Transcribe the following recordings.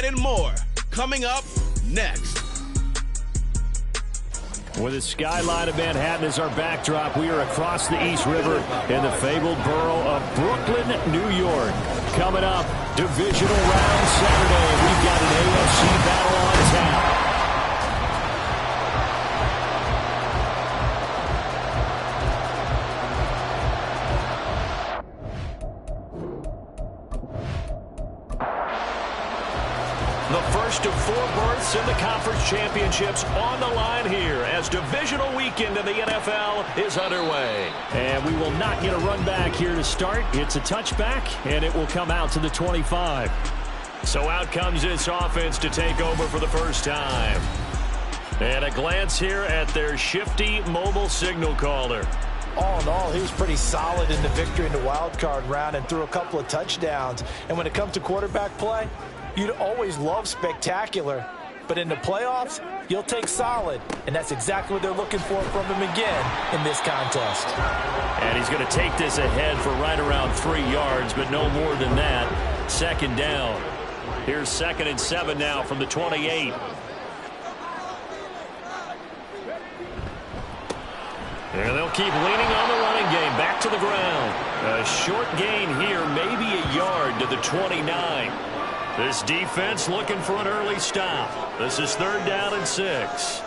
and more. Coming up next. With the skyline of Manhattan as our backdrop, we are across the East River in the fabled borough of Brooklyn, New York. Coming up, divisional round Saturday. We've got an AFC battle on tap. The first of 4 berths in the conference championships on the line here as divisional weekend in the NFL is underway. And we will not get a run back here to start. It's a touchback, and it will come out to the 25. So out comes this offense to take over for the first time. And a glance here at their shifty mobile signal caller. All in all, he was pretty solid in the victory in the wild card round and threw a couple of touchdowns. And when it comes to quarterback play, you'd always love spectacular, but in the playoffs, you'll take solid, and that's exactly what they're looking for from him again in this contest. And he's going to take this ahead for right around 3 yards, but no more than that. Second down. Here's 2nd and 7 now from the 28. And they'll keep leaning on the running game. Back to the ground. A short gain here, maybe a yard to the 29. This defense looking for an early stop. This is 3rd down and 6.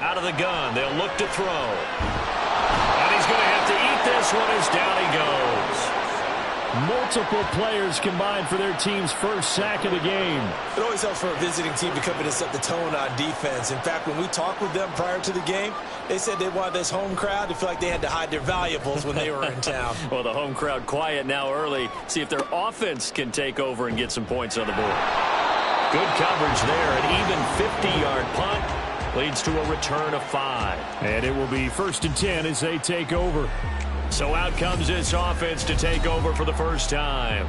Out of the gun, they'll look to throw. And he's going to have to eat this one as down he goes. Multiple players combined for their team's first sack of the game. It always helps for a visiting team to come in and set the tone on defense. In fact, when we talked with them prior to the game, they said they wanted this home crowd to feel like they had to hide their valuables when they were in town. Well, the home crowd quiet now early. See if their offense can take over and get some points on the board. Good coverage there. An even 50-yard punt leads to a return of 5. And it will be 1st and 10 as they take over. So out comes this offense to take over for the first time.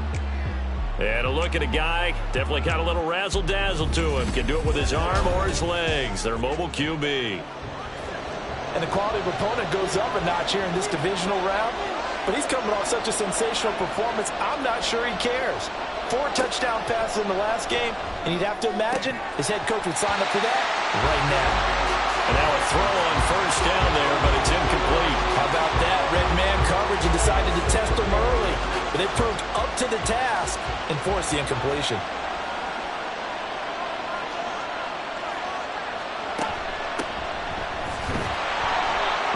And a look at a guy, definitely got a little razzle-dazzle to him. Can do it with his arm or his legs. Their mobile QB. And the quality of opponent goes up a notch here in this divisional round. But he's coming off such a sensational performance, I'm not sure he cares. 4 touchdown passes in the last game, and you'd have to imagine his head coach would sign up for that right now. And now a throw on 1st down there, but it's incomplete. How about that? Red man coverage and decided to test him early. But they proved up to the task and forced the incompletion.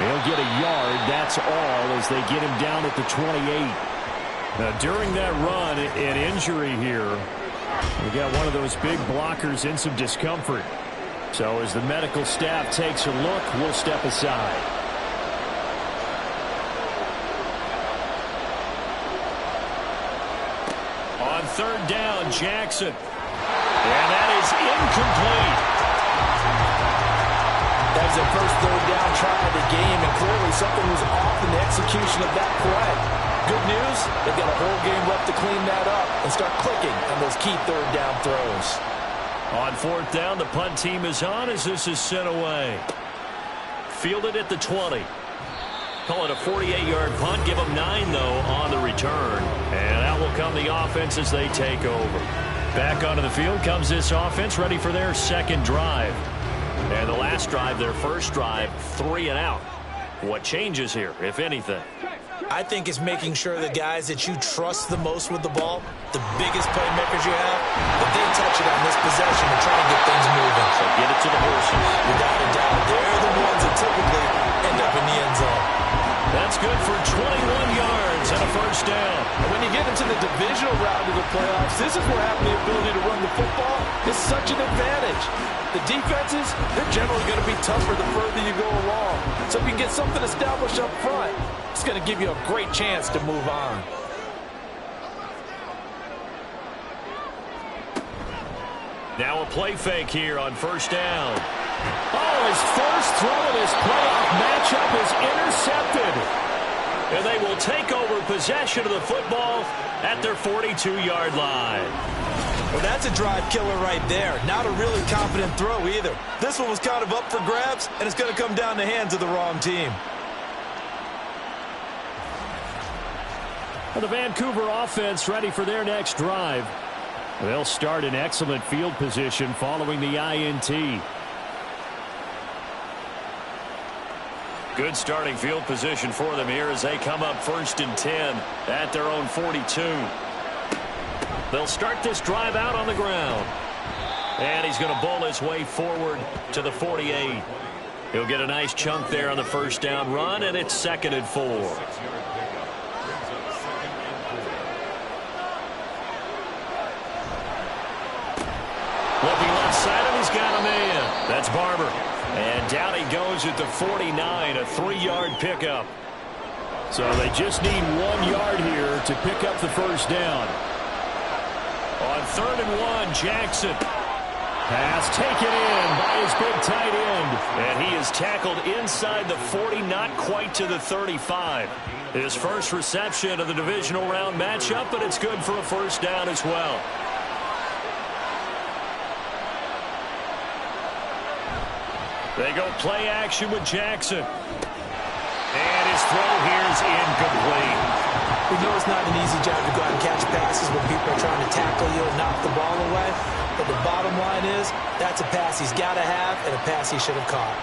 He'll get a yard, that's all, as they get him down at the 28. Now, during that run, an injury here. We got one of those big blockers in some discomfort. So as the medical staff takes a look, we'll step aside. On 3rd down, Jackson. And that is incomplete. That was their first 3rd down try of the game, and clearly something was off in the execution of that play. Good news, they've got a whole game left to clean that up and start clicking on those key 3rd down throws. On 4th down, the punt team is on as this is sent away. Fielded at the 20. Call it a 48-yard punt. Give them 9, though, on the return. And out will come the offense as they take over. Back onto the field comes this offense, ready for their 2nd drive. And the last drive, their first drive, 3 and out. What changes here, if anything? I think it's making sure the guys that you trust the most with the ball, the biggest playmakers you have, that they touch it on this possession and try to get things moving. So get it to the horses. Without a doubt, they're the ones that typically end up in the end zone. That's good for 21 yards and a 1st down. And when you get into the divisional round of the playoffs, this is where having the ability to run the football is such an advantage. The defenses, they're generally going to be tougher the further you go along. So if you can get something established up front, it's going to give you a great chance to move on. Now a play fake here on 1st down. Oh, his first throw of this playoff matchup is intercepted. And they will take over possession of the football at their 42-yard line. Well, that's a drive killer right there. Not a really confident throw either. This one was kind of up for grabs, and it's going to come down the hands of the wrong team. The Vancouver offense ready for their next drive. They'll start in excellent field position following the INT. Good starting field position for them here as they come up 1st and 10 at their own 42. They'll start this drive out on the ground. And he's going to bowl his way forward to the 48. He'll get a nice chunk there on the first down run, and it's 2nd and 4. Looking left side, and he's got a man. That's Barber. And down he goes at the 49, a 3-yard pickup. So they just need 1 yard here to pick up the first down. On 3rd and 1, Jackson. Pass taken in by his big tight end. And he is tackled inside the 40, not quite to the 35. His first reception of the divisional round matchup, but it's good for a first down as well. They go play action with Jackson. And his throw here is incomplete. We know it's not an easy job to go out and catch passes when people are trying to tackle you and knock the ball away. But the bottom line is, that's a pass he's got to have and a pass he should have caught.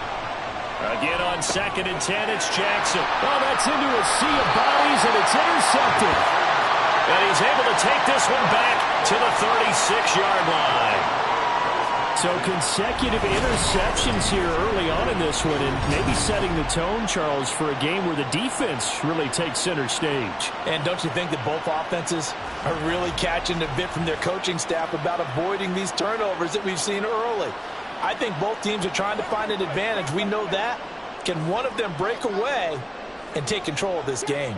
Again on 2nd and 10, it's Jackson. Oh, that's into a sea of bodies, and it's intercepted. And he's able to take this one back to the 36-yard line. So consecutive interceptions here early on in this one, and maybe setting the tone, Charles, for a game where the defense really takes center stage. And don't you think that both offenses are really catching a bit from their coaching staff about avoiding these turnovers that we've seen early? I think both teams are trying to find an advantage. We know that. Can one of them break away and take control of this game?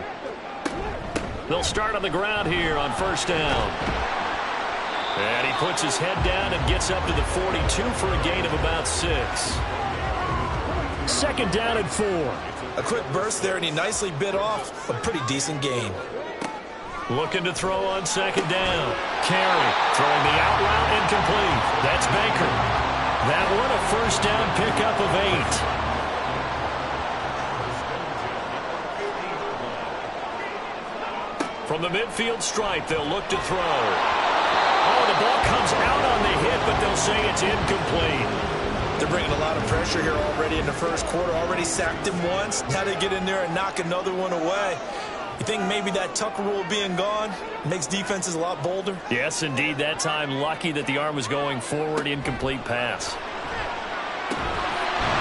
They'll start on the ground here on 1st down. And he puts his head down and gets up to the 42 for a gain of about 6. 2nd down and 4. A quick burst there, and he nicely bit off a pretty decent gain. Looking to throw on 2nd down. Carey throwing the out route incomplete. That's Baker. That one a first down pickup of 8. From the midfield stripe, they'll look to throw. Oh, the ball comes out on the hit, but they'll say it's incomplete. They're bringing a lot of pressure here already in the first quarter. Already sacked him once. Now they get in there and knock another one away. You think maybe that Tucker rule being gone makes defenses a lot bolder? Yes, indeed. That time, lucky that the arm was going forward. Incomplete pass.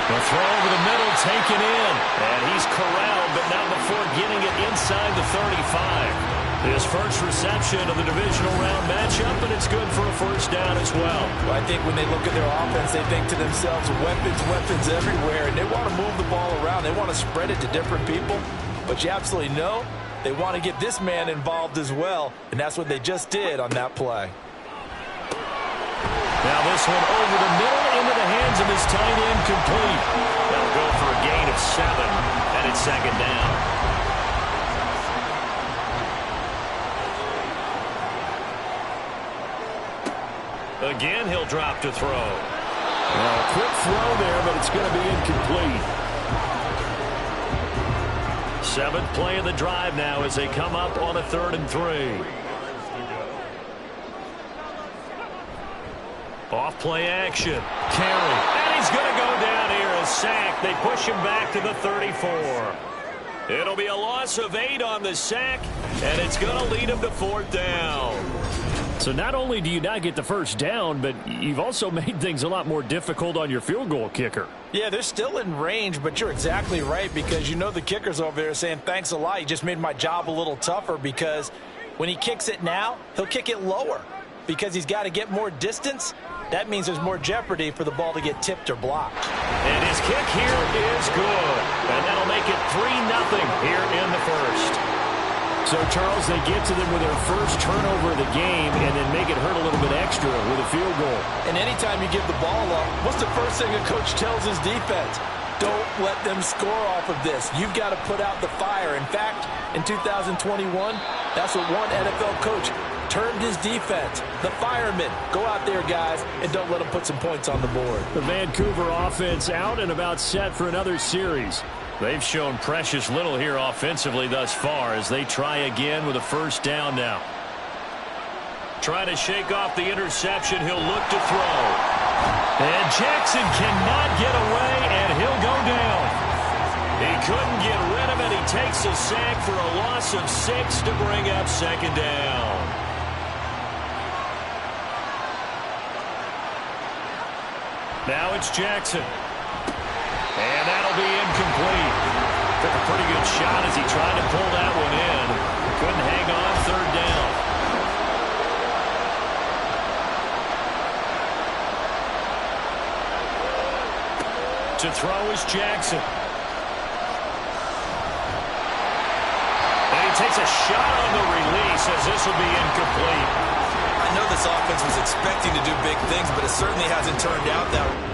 The throw over the middle, taken in. And he's corralled, but not before getting it inside the 35. His first reception of the divisional round matchup, and it's good for a first down as well. I think when they look at their offense, they think to themselves, weapons everywhere, and they want to move the ball around. They want to spread it to different people, but you absolutely know they want to get this man involved as well, and that's what they just did on that play. Now this one over the middle into the hands of his tight end, complete. That'll go for a gain of 7, and it's 2nd down. Again, he'll drop to throw. Well, quick throw there, but it's going to be incomplete. 7th play of the drive now as they come up on a 3rd and 3. Off play action. Carey. And he's going to go down here, a sack. They push him back to the 34. It'll be a loss of 8 on the sack, and it's going to lead him to 4th down. So not only do you not get the first down, but you've also made things a lot more difficult on your field goal kicker. Yeah, they're still in range, but you're exactly right, because you know the kicker's over there saying, thanks a lot, you just made my job a little tougher, because when he kicks it now, he'll kick it lower because he's got to get more distance. That means there's more jeopardy for the ball to get tipped or blocked. And his kick here is good, and that'll make it 3-0 here in the first. So, Charles, they get to them with their first turnover of the game and then make it hurt a little bit extra with a field goal. And anytime you give the ball up, what's the first thing a coach tells his defense? Don't let them score off of this. You've got to put out the fire. In fact, in 2021, that's what one NFL coach termed his defense. The firemen. Go out there, guys, and don't let them put some points on the board. The Vancouver offense out and about set for another series. They've shown precious little here offensively thus far as they try again with a first down now. Trying to shake off the interception. He'll look to throw. And Jackson cannot get away, and he'll go down. He couldn't get rid of it. He takes a sack for a loss of 6 to bring up second down. Now it's Jackson. And that'll be incomplete. Took a pretty good shot as he tried to pull that one in. Couldn't hang on, third down. To throw is Jackson. And he takes a shot on the release as this will be incomplete. I know this offense was expecting to do big things, but it certainly hasn't turned out that way.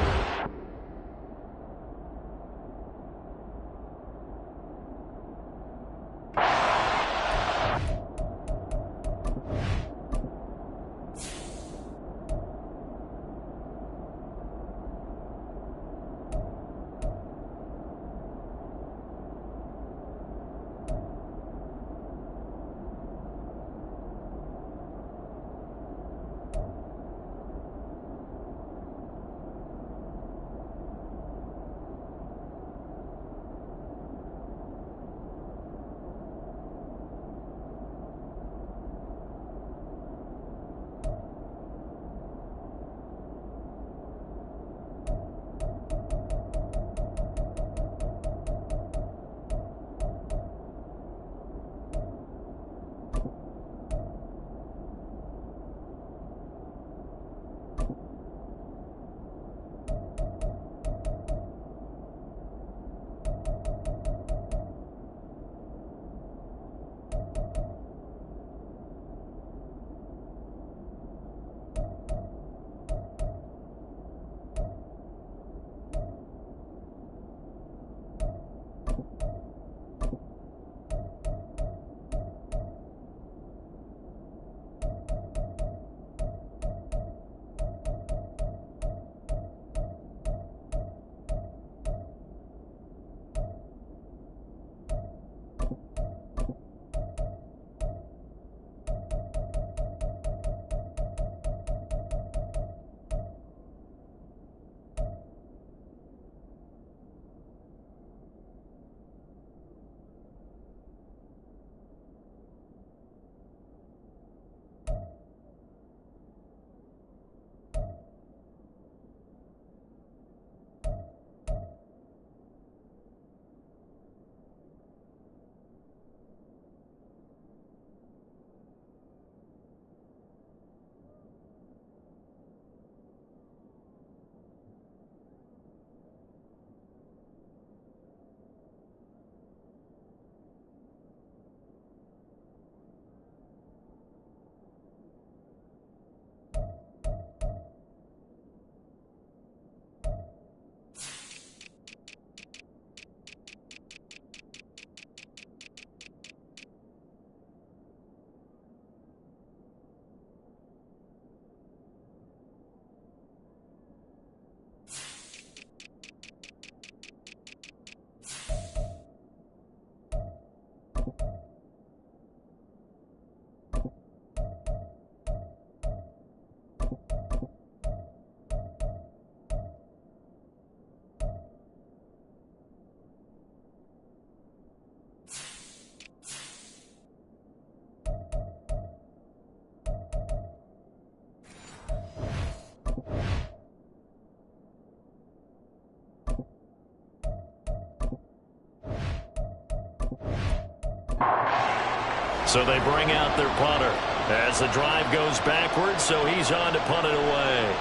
So they bring out their punter as the drive goes backwards, so he's on to punt it away.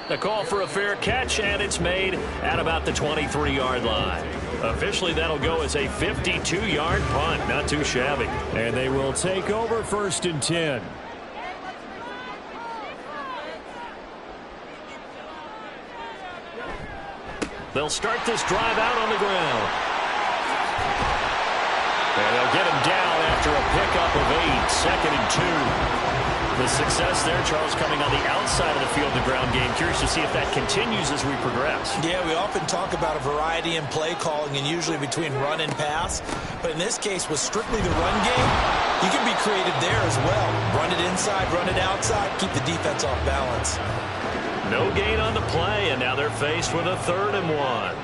The call for a fair catch, and it's made at about the 23-yard line. Officially, that'll go as a 52-yard punt. Not too shabby. And they will take over 1st and 10. They'll start this drive out on the ground. And they'll get him down after a pickup of 8, 2nd and 2. The success there, Charles, coming on the outside of the field in the ground game. Curious to see if that continues as we progress. Yeah, we often talk about a variety in play calling and usually between run and pass. But in this case, with strictly the run game, you can be creative there as well. Run it inside, run it outside, keep the defense off balance. No gain on the play, and now they're faced with a 3rd and 1.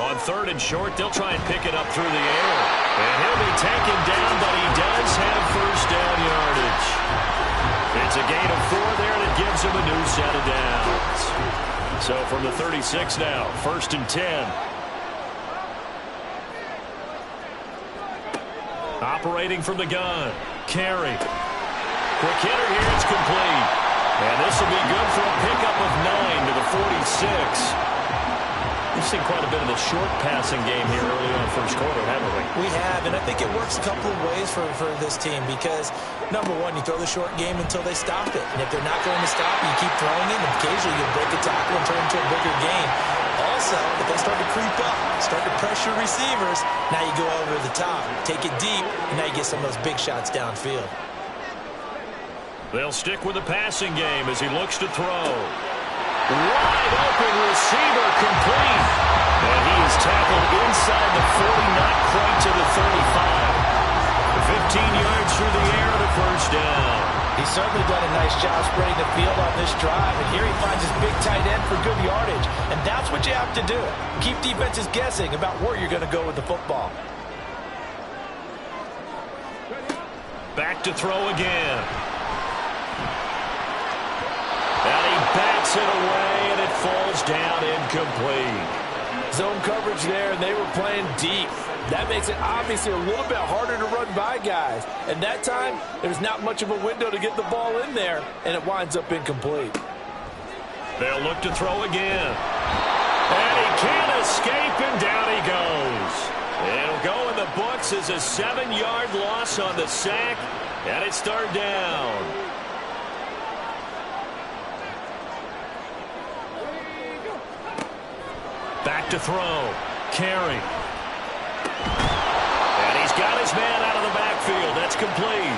On 3rd and short, they'll try and pick it up through the air. And he'll be taken down, but he does have first down yardage. It's a gain of 4 there, and it gives him a new set of downs. So from the 36 now, 1st and 10. Operating from the gun. Carey. Quick hitter here, it's complete. And this will be good for a pickup of 9 to the 46. We've seen quite a bit of the short passing game here early on first quarter, haven't we? We have, and I think it works a couple of ways for this team because, number one, you throw the short game until they stop it. And if they're not going to stop it, you keep throwing it, and occasionally you'll break a tackle and turn it into a bigger game. Also, if they start to creep up, start to pressure receivers, now you go over the top, take it deep, and now you get some of those big shots downfield. They'll stick with the passing game as he looks to throw. Wide open receiver complete. And he is tackled inside the 40, not quite to the 35. 15 yards through the air and a first down. He's certainly done a nice job spreading the field on this drive. And here he finds his big tight end for good yardage. And that's what you have to do. Keep defenses guessing about where you're going to go with the football. Back to throw again. And he bats it away, and it falls down incomplete. Zone coverage there, and they were playing deep. That makes it obviously a little bit harder to run by guys. And that time, there's not much of a window to get the ball in there, and it winds up incomplete. They'll look to throw again. And he can't escape, and down he goes. It'll go in the books as a 7-yard loss on the sack, and it's 3rd down. Back to throw. Carey. And he's got his man out of the backfield. That's complete.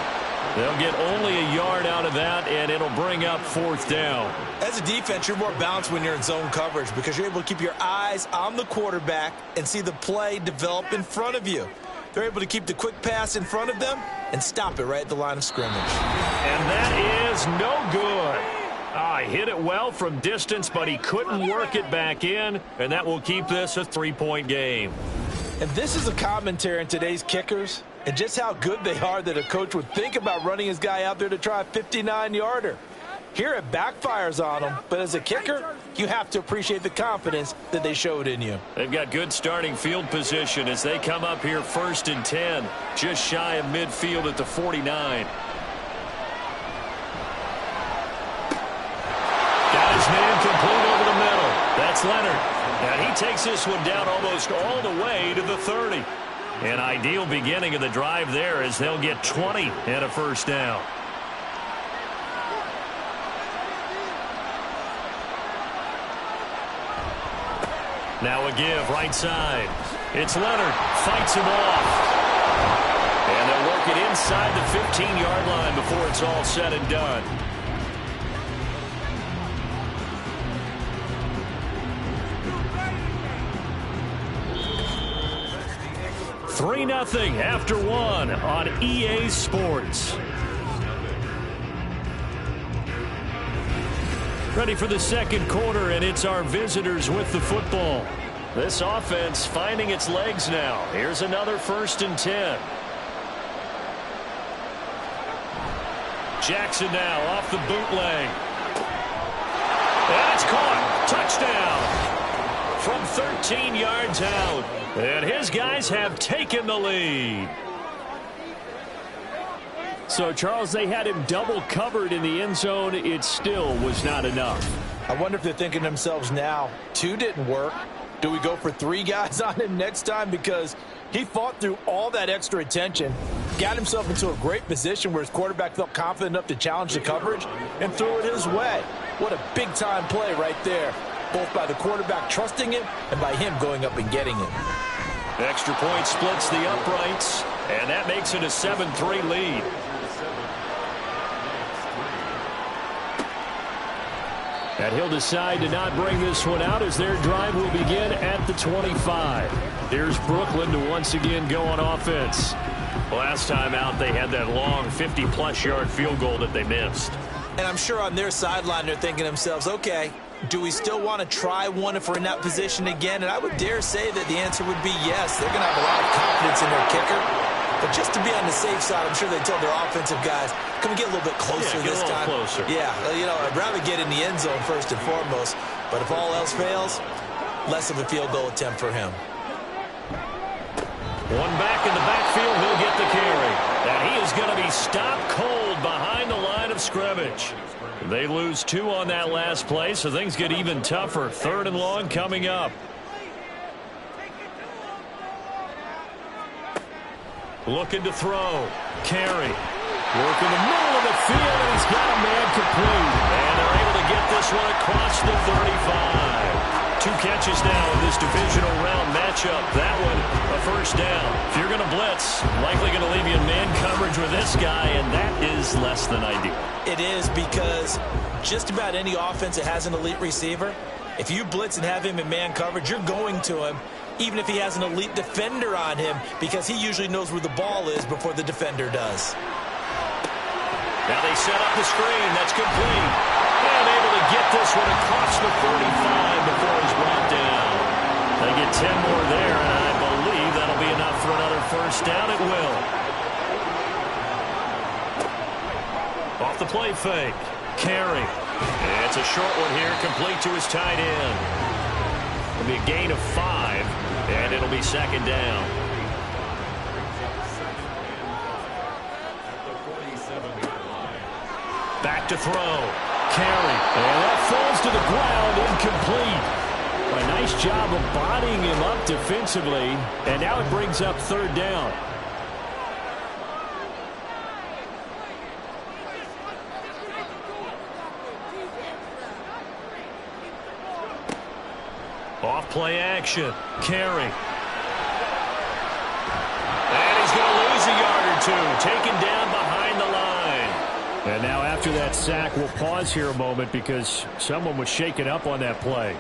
They'll get only a yard out of that, and it'll bring up 4th down. As a defense, you're more balanced when you're in zone coverage because you're able to keep your eyes on the quarterback and see the play develop in front of you. They're able to keep the quick pass in front of them and stop it right at the line of scrimmage. And that is no good. He hit it well from distance, but he couldn't work it back in, and that will keep this a 3-point game. And this is a commentary on today's kickers and just how good they are that a coach would think about running his guy out there to try a 59-yarder. Here it backfires on him, but as a kicker, you have to appreciate the confidence that they showed in you. They've got good starting field position as they come up here 1st and 10, just shy of midfield at the 49. Got his man complete over the middle. That's Leonard. And he takes this one down almost all the way to the 30. An ideal beginning of the drive there as they'll get 20 and a first down. Now a give right side. It's Leonard. Fights him off. And they'll work it inside the 15-yard line before it's all said and done. 3-0 after 1 on EA Sports. Ready for the second quarter, and it's our visitors with the football. This offense finding its legs now. Here's another 1st and 10. Jackson now off the bootleg. And it's caught. Touchdown. From 13 yards out. And his guys have taken the lead. So, Charles, they had him double covered in the end zone. It still was not enough. I wonder if they're thinking to themselves now, 2 didn't work. Do we go for 3 guys on him next time? Because he fought through all that extra attention, got himself into a great position where his quarterback felt confident enough to challenge the coverage and threw it his way. What a big-time play right there, both by the quarterback trusting him and by him going up and getting it. Extra point splits the uprights, and that makes it a 7-3 lead. And he'll decide to not bring this one out as their drive will begin at the 25. Here's Brooklyn to once again go on offense. Last time out, they had that long 50-plus yard field goal that they missed. And I'm sure on their sideline they're thinking to themselves, okay, do we still want to try one if we're in that position again? And I would dare say that the answer would be yes. They're going to have a lot of confidence in their kicker. But just to be on the safe side, I'm sure they told their offensive guys, can we get a little bit closer this time? Closer. Yeah, you know, I'd rather get in the end zone first and foremost. But if all else fails, less of a field goal attempt for him. One back in the backfield, he'll get the carry. And he is going to be stopped cold behind the line of scrimmage. They lose 2 on that last play, so things get even tougher. 3rd and long coming up. Looking to throw. Carry. Work in the middle of the field, and he's got a man complete. And they're able to get this one across the 35. 2 catches now in this divisional round matchup. That one, a first down. If you're going to blitz, likely going to leave you in man coverage with this guy, and that is less than ideal. It is, because just about any offense that has an elite receiver, if you blitz and have him in man coverage, you're going to him, even if he has an elite defender on him, because he usually knows where the ball is before the defender does. Now they set up the screen. That's complete. And able to get this one across the 35 before he's brought down. They get 10 more there, and I believe that'll be enough for another first down. It will. Off the play fake. Carry. And it's a short one here, complete to his tight end. It'll be a gain of 5, and it'll be 2nd down. Back to throw. Carry. And that falls to the ground, incomplete. A nice job of bodying him up defensively, and now it brings up 3rd down. Off play action. Carry. And he's going to lose a yard or 2. Taken down behind the line. And now after that sack, we'll pause here a moment because someone was shaken up on that play.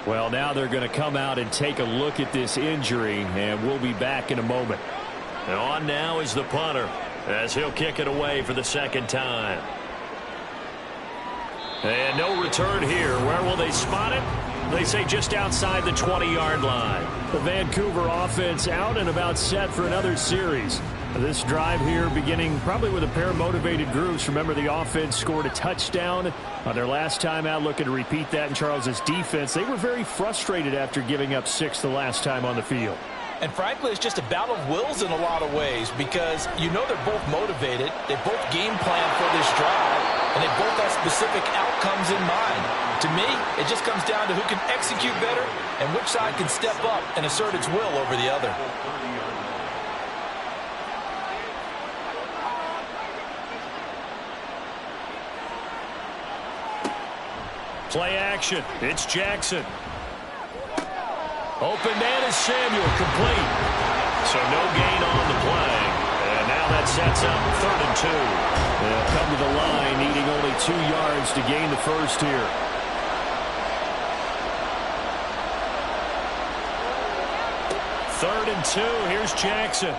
Well, now they're going to come out and take a look at this injury, and we'll be back in a moment. And on now is the punter as he'll kick it away for the 2nd time. And no return here. Where will they spot it? They say just outside the 20-yard line. The Vancouver offense out and about set for another series. This drive here beginning probably with a pair of motivated groups. Remember, the offense scored a touchdown on their last time out. Looking to repeat that in Charles's defense. They were very frustrated after giving up 6 the last time on the field. And frankly, it's just a battle of wills in a lot of ways, because you know they're both motivated. They both game plan for this drive, and they both have specific outcomes in mind. To me, it just comes down to who can execute better and which side can step up and assert its will over the other. Play action. It's Jackson. Open man is Samuel, complete. So no gain on the play. And now that sets up 3rd and 2. They'll come to the line, needing only 2 yards to gain the first here. Third and 2. Here's Jackson.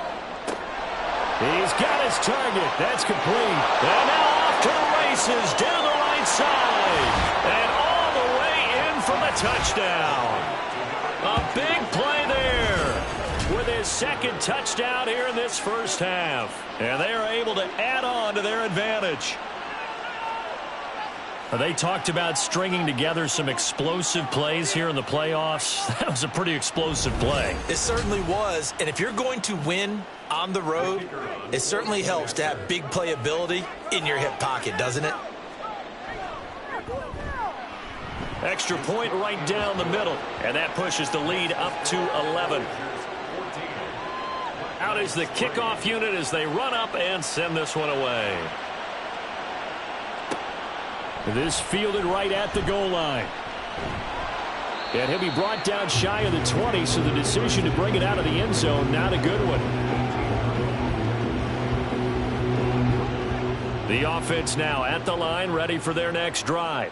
He's got his target. That's complete. And now off to the races down the right side. And all the way in for the touchdown. A big play there with his 2nd touchdown here in this first half. And they are able to add on to their advantage. They talked about stringing together some explosive plays here in the playoffs. That was a pretty explosive play. It certainly was. And if you're going to win on the road, it certainly helps to have big playability in your hip pocket, doesn't it? Extra point right down the middle. And that pushes the lead up to 11. Out is the kickoff unit as they run up and send this one away. This fielded right at the goal line. And he'll be brought down shy of the 20, so the decision to bring it out of the end zone, not a good one. The offense now at the line, ready for their next drive.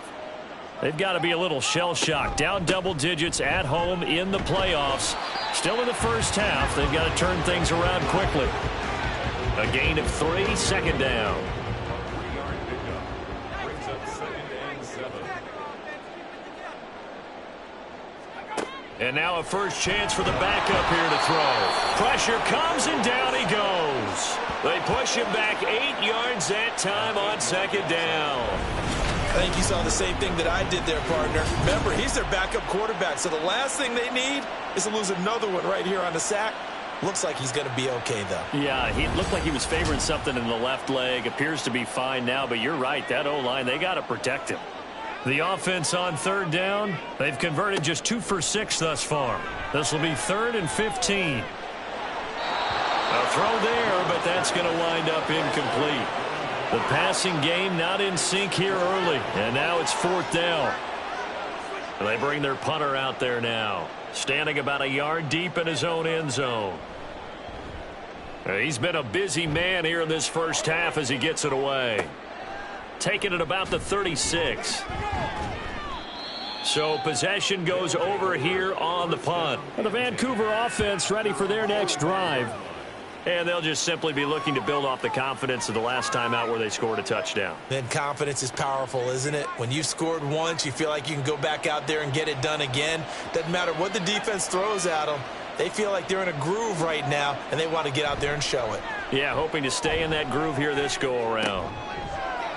They've got to be a little shell-shocked. Down double digits at home in the playoffs. Still in the first half. They've got to turn things around quickly. A gain of 3, 2nd down. And now a first chance for the backup here to throw. Pressure comes and down he goes. They push him back 8 yards that time on 2nd down. I think you saw the same thing that I did there, partner. Remember, he's their backup quarterback, so the last thing they need is to lose another one right here on the sack. Looks like he's going to be okay, though. Yeah, he looked like he was favoring something in the left leg. Appears to be fine now, but you're right. That O-line, they got to protect him. The offense on 3rd down. They've converted just 2 for 6 thus far. This will be 3rd and 15. A throw there, but that's going to wind up incomplete. The passing game not in sync here early, and now it's 4th down. They bring their punter out there now, standing about a yard deep in his own end zone. He's been a busy man here in this first half as he gets it away. Taking it about the 36. So possession goes over here on the punt. And the Vancouver offense ready for their next drive. And they'll just simply be looking to build off the confidence of the last time out where they scored a touchdown. Then confidence is powerful, isn't it? When you've scored once, you feel like you can go back out there and get it done again. Doesn't matter what the defense throws at them. They feel like they're in a groove right now, and they want to get out there and show it. Yeah, hoping to stay in that groove here this go-around.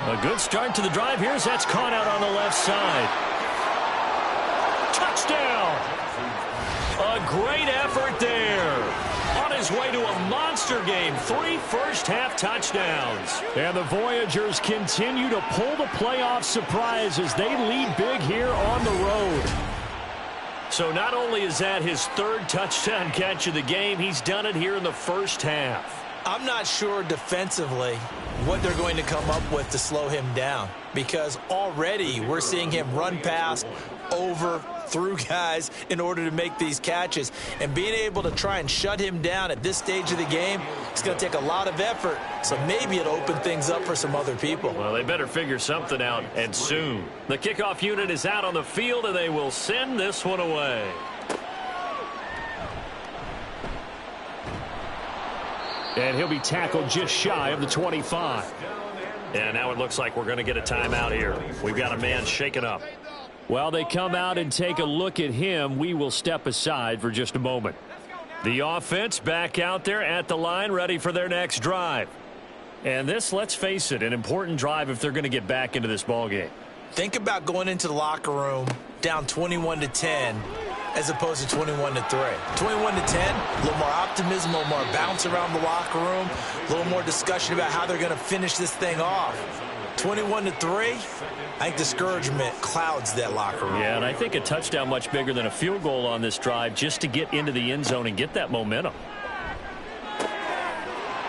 A good start to the drive here as that's caught out on the left side. Touchdown! A great effort there. On his way to a monster game. 3 first-half touchdowns. And the Voyagers continue to pull the playoff surprise as they lead big here on the road. So not only is that his 3rd touchdown catch of the game, he's done it here in the first half. I'm not sure defensively what they're going to come up with to slow him down, because already we're seeing him run past, over, through guys in order to make these catches. And being able to try and shut him down at this stage of the game, it's going to take a lot of effort. So maybe it'll open things up for some other people. Well, they better figure something out, and soon. The kickoff unit is out on the field, and they will send this one away. And he'll be tackled just shy of the 25. And now it looks like we're going to get a timeout here. We've got a man shaken up. While they come out and take a look at him, we will step aside for just a moment. The offense back out there at the line, ready for their next drive. And this, let's face it, an important drive if they're going to get back into this ballgame. Think about going into the locker room down 21-10 as opposed to 21-3. 21-10, a little more optimism, a little more bounce around the locker room, a little more discussion about how they're going to finish this thing off. 21-3, I think discouragement clouds that locker room. Yeah, and I think a touchdown much bigger than a field goal on this drive just to get into the end zone and get that momentum.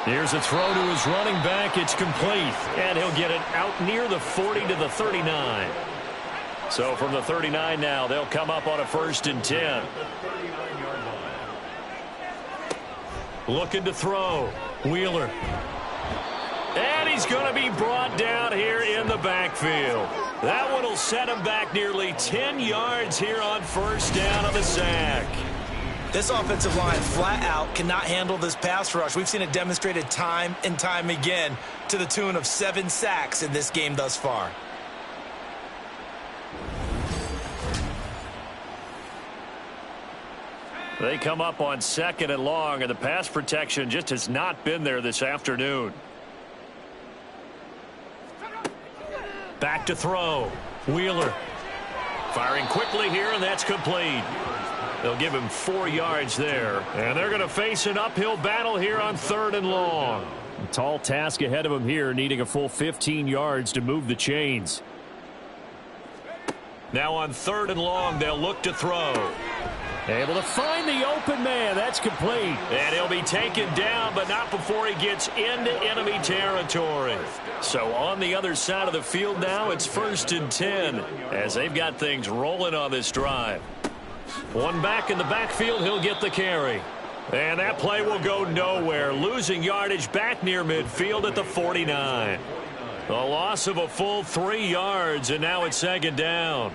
Here's a throw to his running back. It's complete, and he'll get it out near the 40 to the 39. So from the 39 now, they'll come up on a 1st and 10. Looking to throw. Wheeler. And he's going to be brought down here in the backfield. That one will set him back nearly 10 yards here on 1st down on the sack. This offensive line flat out cannot handle this pass rush. We've seen it demonstrated time and time again to the tune of 7 sacks in this game thus far. They come up on 2nd and long, and the pass protection just has not been there this afternoon. Back to throw. Wheeler. Firing quickly here, and that's complete. They'll give him 4 yards there. And they're going to face an uphill battle here on 3rd and long. A tall task ahead of him here, needing a full 15 yards to move the chains. Now on 3rd and long, they'll look to throw. Able to find the open man. That's complete. And he'll be taken down, but not before he gets into enemy territory. So on the other side of the field now, it's 1st and 10 as they've got things rolling on this drive. One back in the backfield, he'll get the carry. And that play will go nowhere, losing yardage back near midfield at the 49. A loss of a full 3 yards, and now it's second down.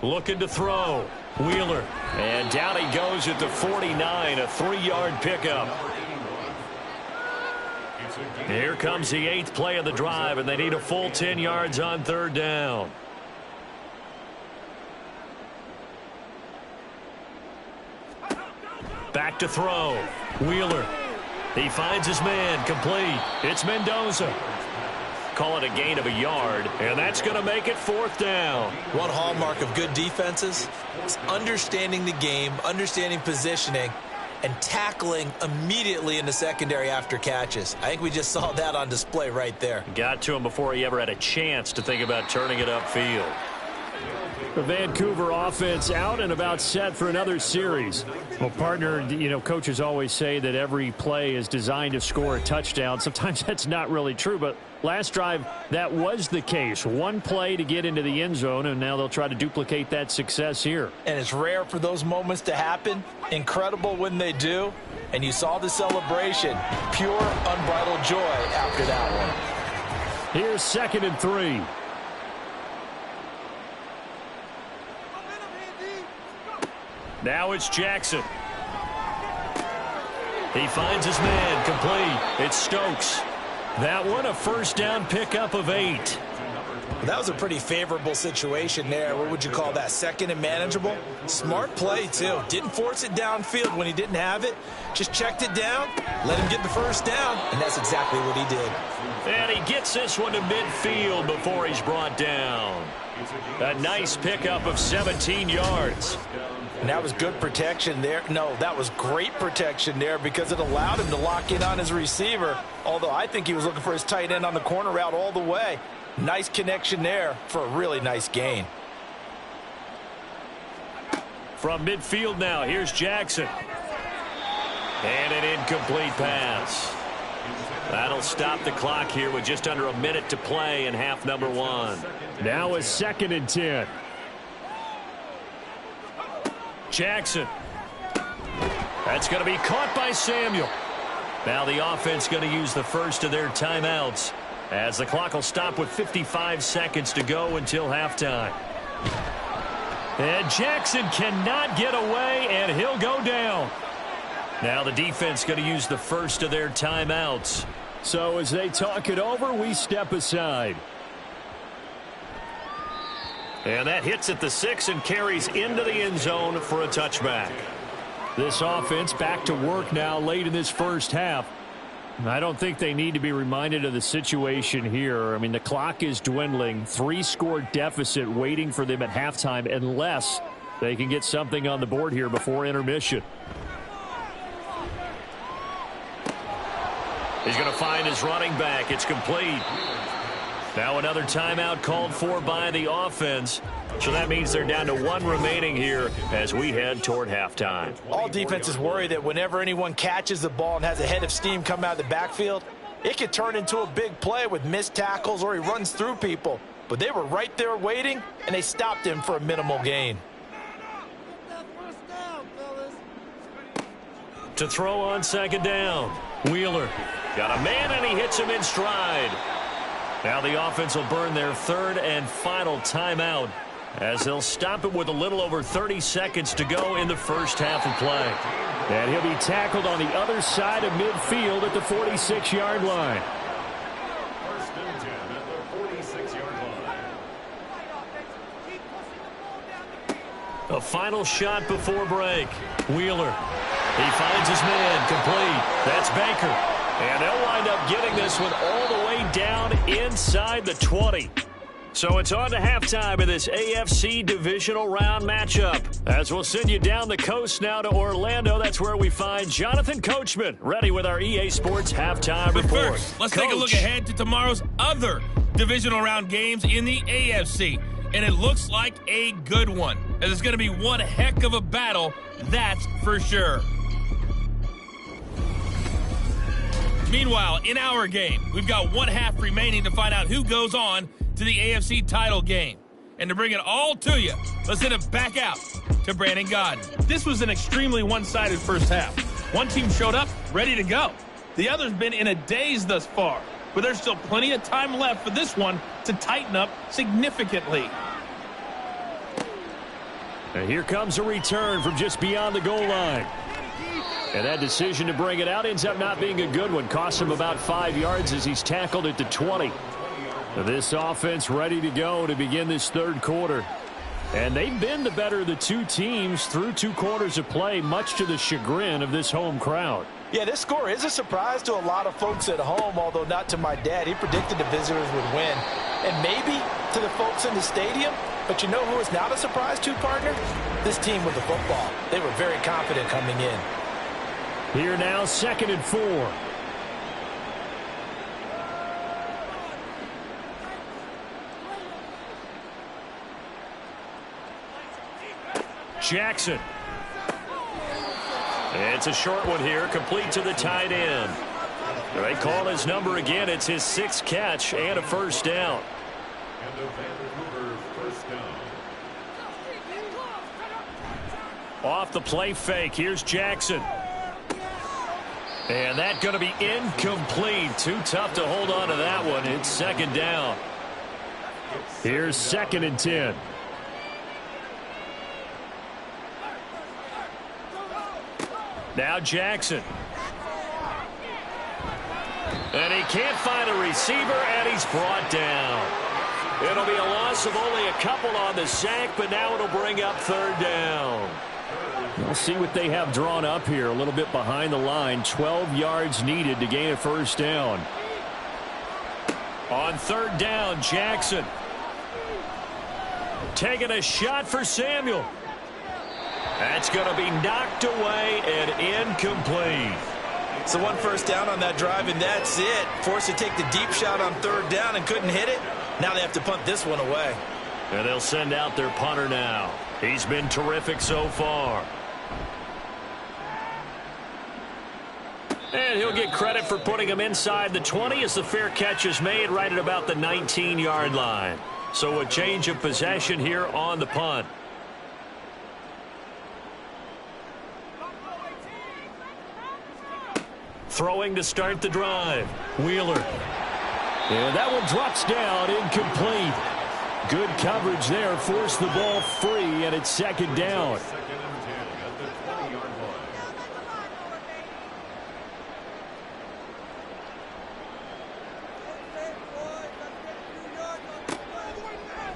Looking to throw. Wheeler. And down he goes at the 49, a 3-yard pickup. Here comes the 8th play of the drive, and they need a full 10 yards on third down. Back to throw. Wheeler. He finds his man. Complete. It's Mendoza. Call it a gain of a yard, and that's going to make it fourth down. One hallmark of good defenses is understanding the game, understanding positioning, and tackling immediately in the secondary after catches. I think we just saw that on display right there. Got to him before he ever had a chance to think about turning it upfield. The Vancouver offense out and about set for another series. Well, partner, coaches always say that every play is designed to score a touchdown. Sometimes that's not really true, but last drive, that was the case. One play to get into the end zone, and now they'll try to duplicate that success here. And it's rare for those moments to happen. Incredible when they do. And you saw the celebration. Pure, unbridled joy after that one. Here's 2nd and 3. Now it's Jackson. He finds his man. Complete. It's Stokes. That one a first down pickup of 8. That was a pretty favorable situation there. What would you call that? Second and manageable? Smart play, too. Didn't force it downfield when he didn't have it. Just checked it down, let him get the first down, and that's exactly what he did. And he gets this one to midfield before he's brought down. A nice pickup of 17 yards. And that was good protection there. No, that was great protection there because it allowed him to lock in on his receiver, although I think he was looking for his tight end on the corner route all the way. Nice connection there for a really nice gain. From midfield now, here's Jackson. And an incomplete pass. That'll stop the clock here with just under a minute to play in half number 1. Now is 2nd and 10. Jackson. That's going to be caught by Samuel. Now the offense going to use the first of their timeouts as the clock will stop with 55 seconds to go until halftime. And Jackson cannot get away, and he'll go down. Now the defense going to use the first of their timeouts. So as they talk it over, we step aside. And that hits at the 6 and carries into the end zone for a touchback. This offense back to work now late in this first half. I don't think they need to be reminded of the situation here. I mean, the clock is dwindling. 3-score deficit waiting for them at halftime unless they can get something on the board here before intermission. He's going to find his running back. It's complete. Now another timeout called for by the offense. So that means they're down to 1 remaining here as we head toward halftime. All defenses worry that whenever anyone catches the ball and has a head of steam come out of the backfield, it could turn into a big play with missed tackles or he runs through people. But they were right there waiting, and they stopped him for a minimal gain. To throw on 2nd down. Wheeler got a man, and he hits him in stride. Now the offense will burn their 3rd and final timeout as they'll stop it with a little over 30 seconds to go in the first half of play. And he'll be tackled on the other side of midfield at the 46-yard line. First and 10 at the 46-yard line. A final shot before break. Wheeler. He finds his man. Complete. That's Baker. And they'll wind up getting this one all the way down inside the 20. So it's on to halftime of this AFC divisional round matchup. As we'll send you down the coast now to Orlando, that's where we find Jonathan Coachman, ready with our EA Sports halftime report. First, let's take a look ahead to tomorrow's other divisional round games in the AFC. And it looks like a good one, as it's going to be one heck of a battle, that's for sure. Meanwhile, in our game, we've got 1 half remaining to find out who goes on to to the AFC title game. And to bring it all to you, let's send it back out to Brandon Godden. This was an extremely one-sided first half. One team showed up ready to go. The other's been in a daze thus far, but there's still plenty of time left for this one to tighten up significantly. And here comes a return from just beyond the goal line. And that decision to bring it out ends up not being a good one. Costs him about 5 yards as he's tackled at the 20. This offense ready to go to begin this third quarter. And they've been the better of the two teams through 2 quarters of play, much to the chagrin of this home crowd. Yeah, this score is a surprise to a lot of folks at home, although not to my dad. He predicted the visitors would win. And maybe to the folks in the stadium. But you know who is not a surprise to, partner? This team with the football. They were very confident coming in. Here now, 2nd and 4. Jackson. It's a short one here, complete to the tight end. They call his number again. It's his 6th catch and a first down. Off the play fake, here's Jackson. And that's going to be incomplete. Too tough to hold on to that one. It's 2nd down. Here's 2nd and 10. Now Jackson. And he can't find a receiver, and he's brought down. It'll be a loss of only a couple on the sack, but now it'll bring up 3rd down. We'll see what they have drawn up here. A little bit behind the line. 12 yards needed to gain a first down. On 3rd down, Jackson. Taking a shot for Samuel. That's going to be knocked away and incomplete. So 1 first down on that drive, and that's it. Forced to take the deep shot on 3rd down and couldn't hit it. Now they have to punt this one away. And they'll send out their punter now. He's been terrific so far. And he'll get credit for putting him inside the 20 as the fair catch is made right at about the 19-yard line. So a change of possession here on the punt. Throwing to start the drive. Wheeler. And that one drops down, incomplete. Good coverage there, forced the ball free, and it's 2nd down.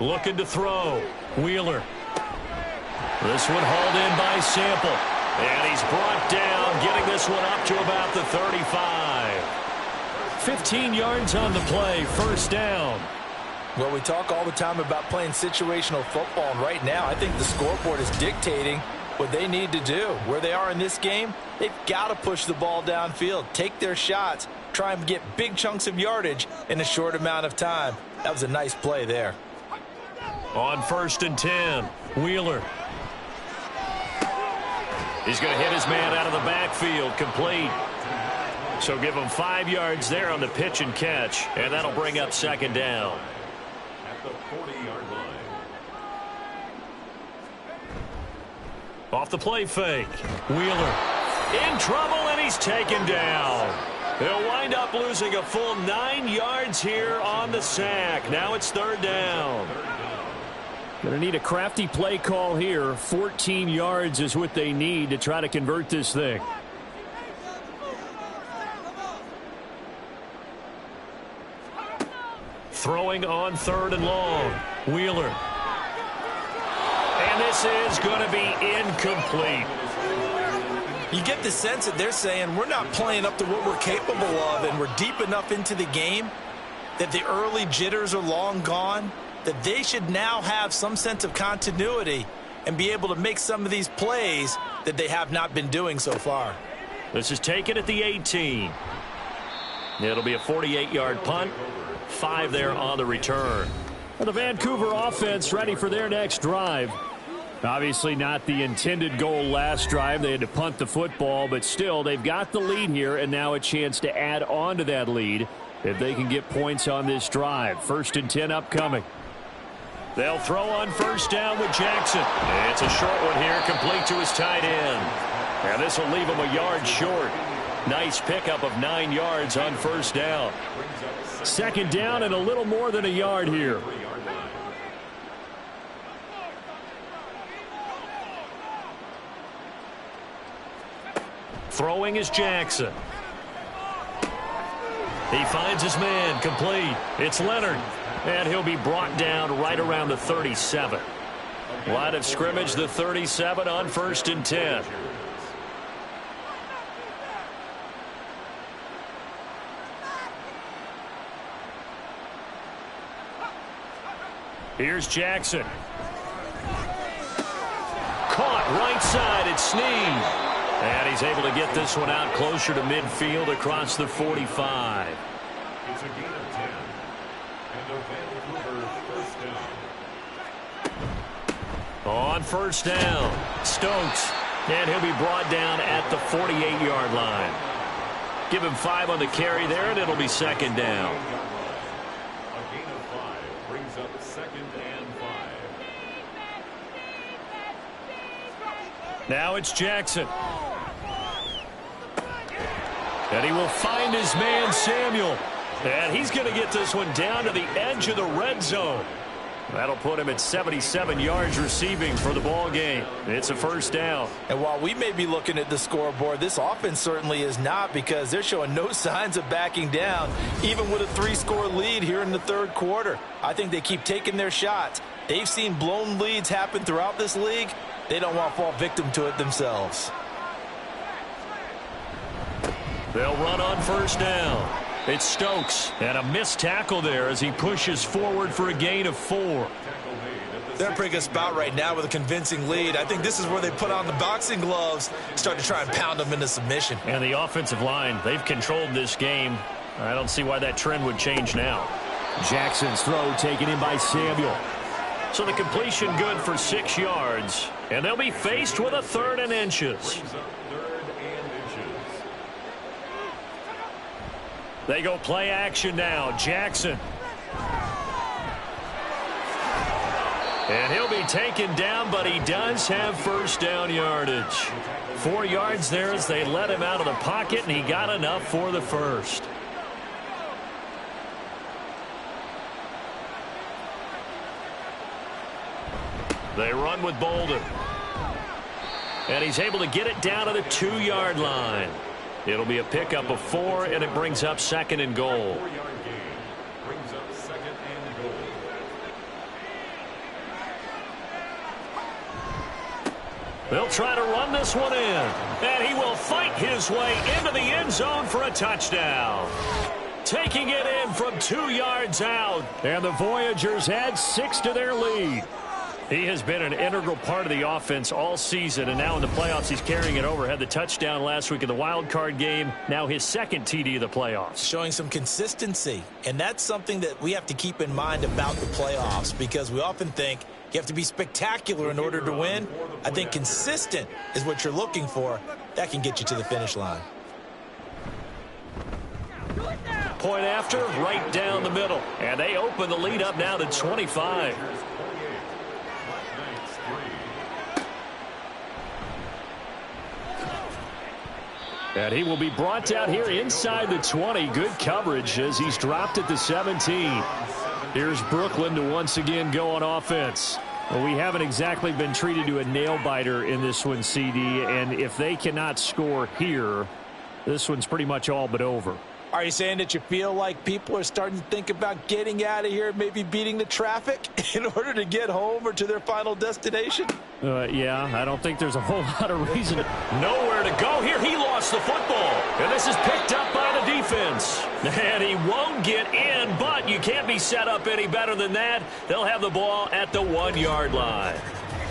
Looking to throw. Wheeler. This one hauled in by Sample. And he's brought down, getting this one up to about the 35. 15 yards on the play, first down. Well, we talk all the time about playing situational football, and right now I think the scoreboard is dictating what they need to do. Where they are in this game, they've got to push the ball downfield, take their shots, try and get big chunks of yardage in a short amount of time. That was a nice play there. On 1st and 10, Wheeler. He's going to hit his man out of the backfield, complete. So give him 5 yards there on the pitch and catch, and that'll bring up 2nd down. At the 40-yard line. Off the play fake. Wheeler in trouble, and he's taken down. He'll wind up losing a full 9 yards here on the sack. Now it's 3rd down. Going to need a crafty play call here. 14 yards is what they need to try to convert this thing. Throwing on 3rd and long. Wheeler. And this is going to be incomplete. You get the sense that they're saying we're not playing up to what we're capable of, and we're deep enough into the game that the early jitters are long gone, that they should now have some sense of continuity and be able to make some of these plays that they have not been doing so far. This is taken at the 18. It'll be a 48-yard punt. 5 there on the return. Well, the Vancouver offense ready for their next drive. Obviously not the intended goal last drive. They had to punt the football, but still they've got the lead here and now a chance to add on to that lead if they can get points on this drive. 1st and 10 upcoming. They'll throw on 1st down with Jackson. It's a short one here, complete to his tight end. And this will leave him a yard short. Nice pickup of 9 yards on 1st down. 2nd down and a little more than a yard here. Throwing is Jackson. He finds his man, complete. It's Leonard. And he'll be brought down right around the 37. Line of scrimmage, the 37 on 1st and 10. Here's Jackson. Caught right side, it's Snead. And he's able to get this one out closer to midfield across the 45. It's a gain of 10. And a Vancouver 1st down. On 1st down, Stokes. And he'll be brought down at the 48-yard line. Give him 5 on the carry there, and it'll be 2nd down. A gain of 5 brings up 2nd and 5. Now it's Jackson. And he will find his man, Samuel. And he's going to get this one down to the edge of the red zone. That'll put him at 77 yards receiving for the ball game. It's a 1st down. And while we may be looking at the scoreboard, this offense certainly is not, because they're showing no signs of backing down, even with a 3-score lead here in the 3rd quarter. I think they keep taking their shots. They've seen blown leads happen throughout this league. They don't want to fall victim to it themselves. They'll run on 1st down. It's Stokes, and a missed tackle there as he pushes forward for a gain of 4. They're in a pretty good spot right now with a convincing lead. I think this is where they put on the boxing gloves, start to try and pound them into submission. And the offensive line, they've controlled this game. I don't see why that trend would change now. Jackson's throw taken in by Samuel. So the completion good for 6 yards, and they'll be faced with a 3rd and inches. They go play action now. Jackson. And he'll be taken down, but he does have 1st down yardage. 4 yards there as they let him out of the pocket, and he got enough for the 1st. They run with Bolden. And he's able to get it down to the 2-yard line. It'll be a pickup of 4, and it brings up 2nd and goal. 4-yard gain brings up 2nd and goal. They'll try to run this one in, and he will fight his way into the end zone for a touchdown. Taking it in from 2 yards out, and the Voyagers add 6 to their lead. He has been an integral part of the offense all season, and now in the playoffs he's carrying it over. Had the touchdown last week in the wild card game. Now his 2nd TD of the playoffs. Showing some consistency, and that's something that we have to keep in mind about the playoffs, because we often think you have to be spectacular in order to win. I think consistent is what you're looking for. That can get you to the finish line. Point after, right down the middle. And they open the lead up now to 25. And he will be brought down here inside the 20. Good coverage as he's dropped at the 17. Here's Brooklyn to once again go on offense. Well, we haven't exactly been treated to a nail-biter in this one, CD. And if they cannot score here, this one's pretty much all but over. Are you saying that you feel like people are starting to think about getting out of here, maybe beating the traffic in order to get home or to their final destination? Yeah, I don't think there's a whole lot of reason. Nowhere to go here. He lost the football. And this is picked up by the defense. And he won't get in, but you can't be set up any better than that. They'll have the ball at the 1-yard line.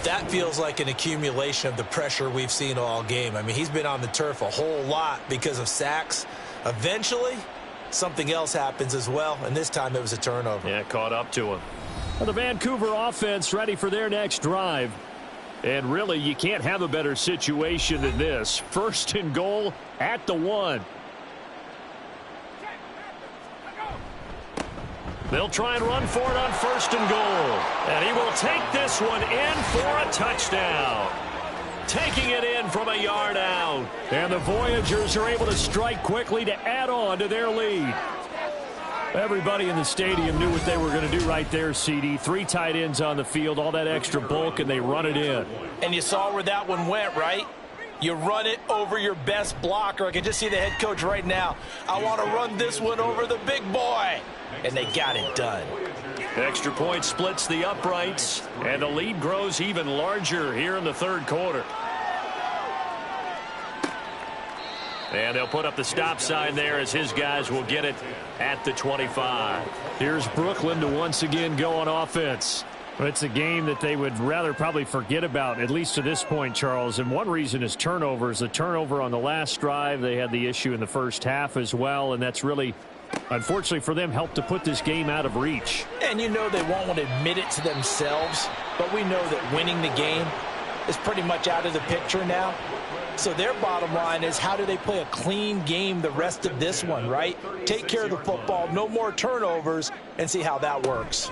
That feels like an accumulation of the pressure we've seen all game. I mean, he's been on the turf a whole lot because of sacks. Eventually, something else happens as well, and this time it was a turnover. Yeah, caught up to him. Well, the Vancouver offense ready for their next drive. And really, you can't have a better situation than this. 1st and goal at the 1. They'll try and run for it on 1st and goal. And he will take this one in for a touchdown. Taking it in from a yard out. And the Voyagers are able to strike quickly to add on to their lead. Everybody in the stadium knew what they were going to do right there, CD. 3 tight ends on the field, all that extra bulk, and they run it in. And you saw where that one went, right? You run it over your best blocker. I can just see the head coach right now. I want to run this one over the big boy. And they got it done. Extra point splits the uprights, and the lead grows even larger here in the 3rd quarter. And they'll put up the stop sign there as his guys will get it at the 25. Here's Brooklyn to once again go on offense. But it's a game that they would rather probably forget about, at least to this point, Charles. And one reason is turnovers. The turnover on the last drive, they had the issue in the first half as well, and that's really, unfortunately for them, helped to put this game out of reach. And you know they won't want to admit it to themselves, but we know that winning the game is pretty much out of the picture now. So their bottom line is, how do they play a clean game the rest of this one, right? Take care of the football, no more turnovers, and see how that works.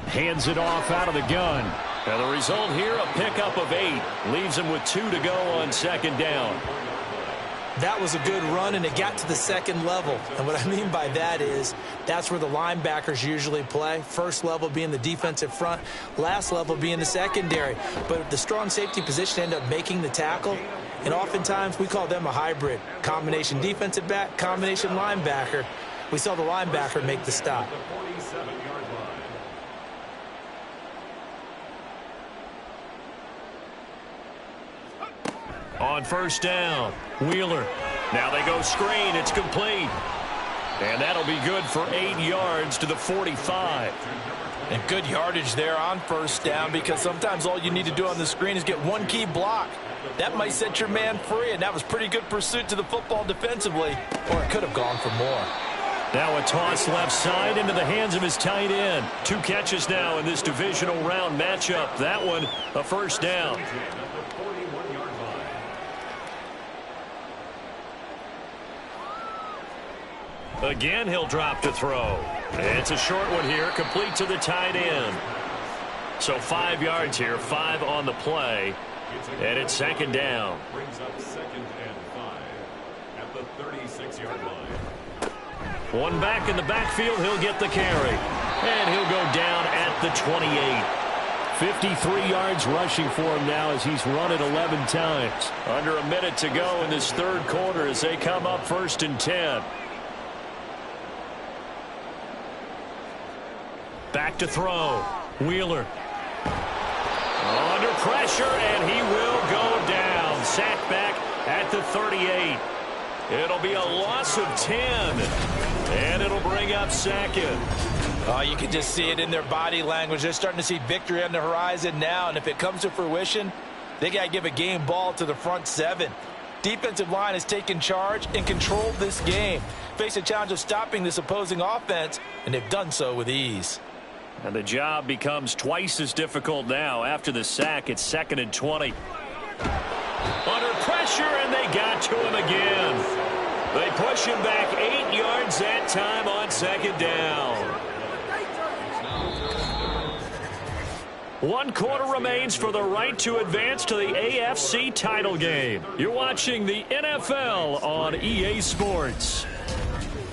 Hands it off out of the gun. And the result here, a pickup of 8. Leaves them with 2 to go on 2nd down. That was a good run, and it got to the 2nd level. And what I mean by that is that's where the linebackers usually play. First level being the defensive front, last level being the secondary. But the strong safety position ended up making the tackle, and oftentimes we call them a hybrid. Combination defensive back, combination linebacker. We saw the linebacker make the stop. On 1st down, Wheeler. Now they go screen. It's complete. And that'll be good for 8 yards to the 45. And good yardage there on 1st down, because sometimes all you need to do on the screen is get one key block. That might set your man free, and that was pretty good pursuit to the football defensively, or it could have gone for more. Now a toss left side into the hands of his tight end. 2 catches now in this divisional round matchup. That one a 1st down. Again, he'll drop to throw. It's a short one here, complete to the tight end. So 5 yards here, 5 on the play. And it's 2nd down. Brings up 2nd and 5 at the 36-yard line. One back in the backfield, he'll get the carry. And he'll go down at the 28. 53 yards rushing for him now as he's run it 11 times. Under a minute to go in this 3rd quarter as they come up 1st and 10. Back to throw. Wheeler. Under pressure, and he will go down. Sacked back at the 38. It'll be a loss of 10. And it'll bring up 2nd. Oh, you can just see it in their body language. They're starting to see victory on the horizon now, and if it comes to fruition, they got to give a game ball to the front 7. Defensive line has taken charge and controlled this game. Face a challenge of stopping this opposing offense, and they've done so with ease. And the job becomes twice as difficult now. After the sack, it's 2nd and 20. Under pressure, and they got to him again. They push him back 8 yards that time on 2nd down. 1 quarter remains for the right to advance to the AFC title game. You're watching the NFL on EA Sports.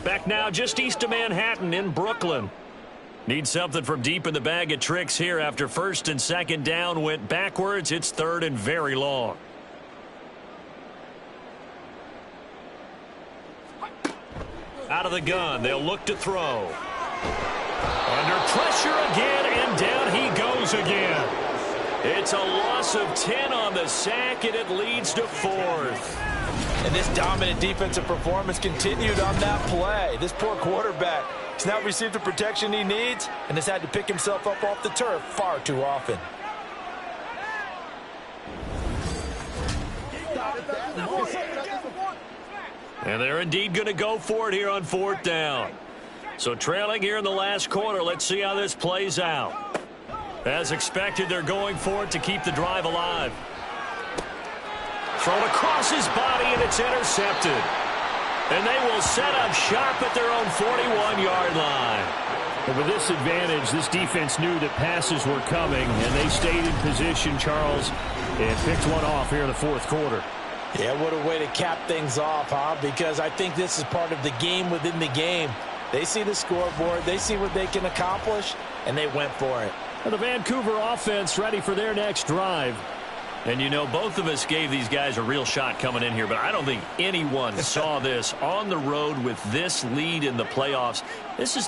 Back now just east of Manhattan in Brooklyn. Need something from deep in the bag of tricks here after 1st and 2nd down went backwards. It's 3rd and very long. Out of the gun, they'll look to throw. Under pressure again, and down he goes again. It's a loss of 10 on the sack, and it leads to 4th. And this dominant defensive performance continued on that play. This poor quarterback has not received the protection he needs and has had to pick himself up off the turf far too often. And they're indeed going to go for it here on 4th down. So trailing here in the last quarter, let's see how this plays out. As expected, they're going for it to keep the drive alive. Thrown across his body, and it's intercepted. And they will set up shop at their own 41-yard line. But with this advantage, this defense knew that passes were coming, and they stayed in position, Charles, and picked one off here in the fourth quarter. Yeah, what a way to cap things off, huh? Because I think this is part of the game within the game. They see the scoreboard, they see what they can accomplish, and they went for it. And the Vancouver offense ready for their next drive. And, you know, both of us gave these guys a real shot coming in here, but I don't think anyone saw this on the road with this lead in the playoffs.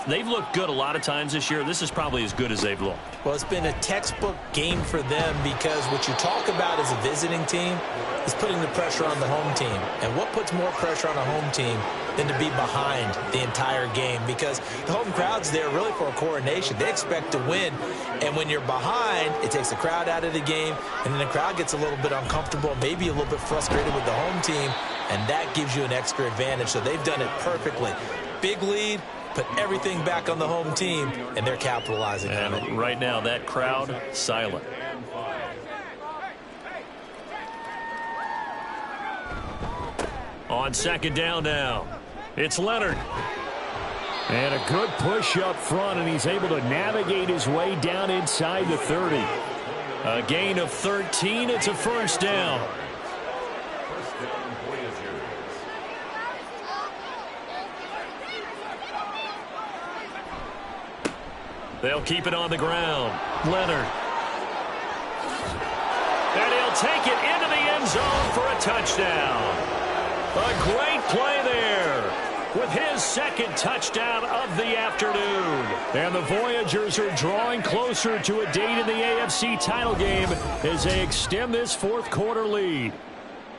They've looked good a lot of times this year. This is probably as good as they've looked. Well, it's been a textbook game for them because what you talk about as a visiting team is putting the pressure on the home team. And what puts more pressure on a home team than to be behind the entire game? Because the home crowd's there really for a coronation. They expect to win. And when you're behind, it takes the crowd out of the game. And then the crowd gets a little bit uncomfortable, maybe a little bit frustrated with the home team. And that gives you an extra advantage. So they've done it perfectly. Big lead, put everything back on the home team, and they're capitalizing on it. Right now, that crowd, silent. On second down now, it's Leonard. And a good push up front, and he's able to navigate his way down inside the 30. A gain of 13. It's a first down. They'll keep it on the ground. Leonard. And he'll take it into the end zone for a touchdown. A great play there with his second touchdown of the afternoon. And the Voyagers are drawing closer to a date in the AFC title game as they extend this fourth quarter lead.